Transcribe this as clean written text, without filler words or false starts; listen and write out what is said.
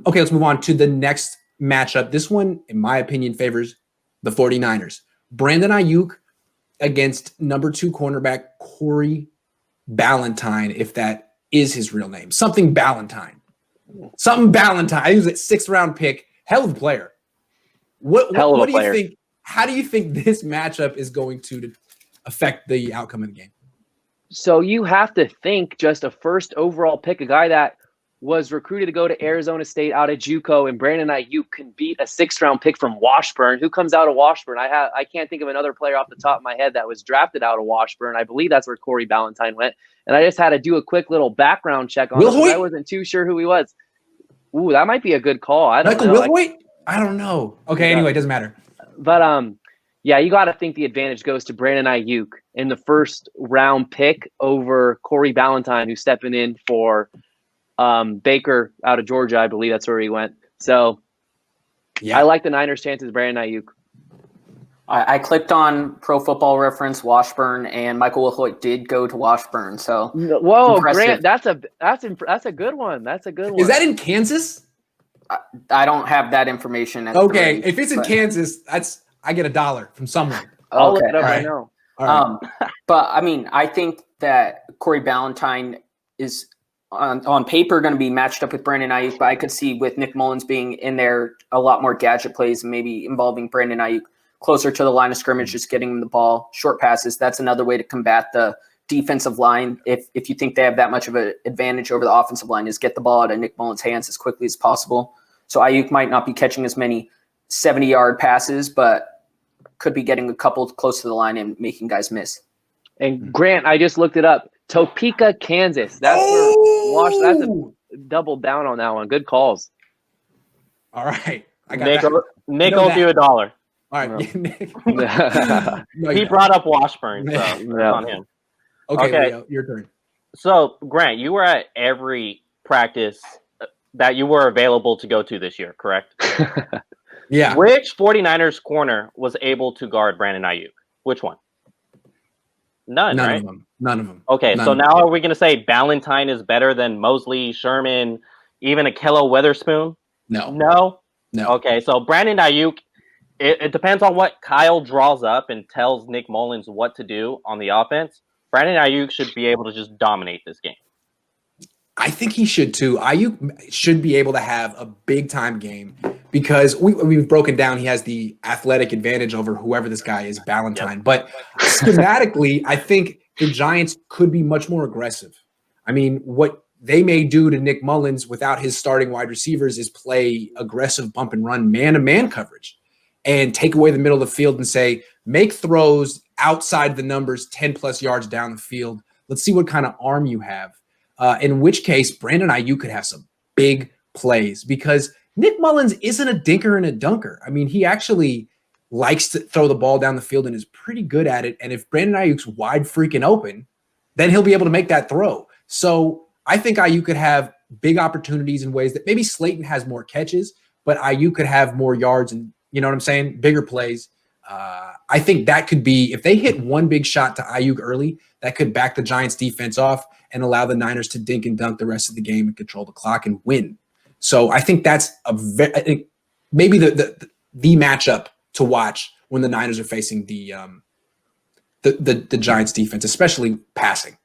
Okay, let's move on to the next matchup. This one, in my opinion, favors the 49ers. Brandon Aiyuk against number 2 cornerback Corey Ballentine, if that is his real name. Something Ballentine. I think it was a 6th round pick. Hell of a player. What do you think? How do you think this matchup is going to affect the outcome of the game? So you have to think just a first overall pick, a guy that was recruited to go to Arizona State out of JUCO, and Brandon Aiyuk can beat a 6th round pick from Washburn. Who comes out of Washburn? I can't think of another player off the top of my head that was drafted out of Washburn. I believe that's where Corey Ballentine went. And I just had to do a quick little background check on him. I wasn't too sure who he was. Ooh, that might be a good call. I don't know. Michael Wilhoit? I don't know. Okay, anyway, it doesn't matter. But yeah, you got to think the advantage goes to Brandon Aiyuk in the 1st round pick over Corey Ballentine, who's stepping in for Baker out of Georgia. I believe that's where he went. So yeah, I like the Niners' chances, Brandon Aiyuk. I clicked on Pro Football Reference Washburn, and Michael Wilhoit did go to Washburn. So whoa, impressive. Grant, that's a good one. That's a good one. Is that in Kansas? I don't have that information. Okay, if it's in Kansas, I get $1 from someone. I'll look it up right now. But I mean, I think that Corey Ballentine is on paper going to be matched up with Brandon Aiyuk, but I could see with Nick Mullins being in there a lot more gadget plays and maybe involving Brandon Aiyuk closer to the line of scrimmage, just getting him the ball, short passes. That's another way to combat the defensive line. If you think they have that much of an advantage over the offensive line, is get the ball out of Nick Mullins' hands as quickly as possible. So Aiyuk might not be catching as many 70-yard passes, but could be getting a couple close to the line and making guys miss. And Grant, I just looked it up. Topeka, Kansas. That's where that's a double down on that one. Good calls. All right. Nick owes you $1. All right. He brought up Washburn, so on him. Okay, Leo, your turn. So, Grant, you were at every practice that you were available to go to this year, correct? Yeah. Which 49ers corner was able to guard Brandon Aiyuk? Which one? None, right? None of them. Okay, so now are we going to say Ballentine is better than Mosley, Sherman, even Akello Witherspoon? No. Okay, so Brandon Aiyuk, it depends on what Kyle draws up and tells Nick Mullins what to do on the offense. Brandon Aiyuk should be able to just dominate this game. I think he should too. Aiyuk should be able to have a big-time game because we've broken down he has the athletic advantage over whoever this guy is, Ballentine. Yep. But schematically, I think the Giants could be much more aggressive. I mean, what they may do to Nick Mullins without his starting wide receivers is play aggressive bump and run man-to-man coverage and take away the middle of the field and say, make throws outside the numbers 10-plus yards down the field. Let's see what kind of arm you have. In which case, Brandon Aiyuk could have some big plays because Nick Mullins isn't a dinker and a dunker. I mean, he actually likes to throw the ball down the field and is pretty good at it. And if Brandon Aiyuk's wide freaking open, then he'll be able to make that throw. So I think Aiyuk could have big opportunities in ways that maybe Slayton has more catches, but Aiyuk could have more yards and, you know what I'm saying, bigger plays. I think that could be, if they hit one big shot to Aiyuk early, that could back the Giants defense off and allow the Niners to dink and dunk the rest of the game and control the clock and win. So I think that's maybe the matchup to watch when the Niners are facing the Giants defense, especially passing.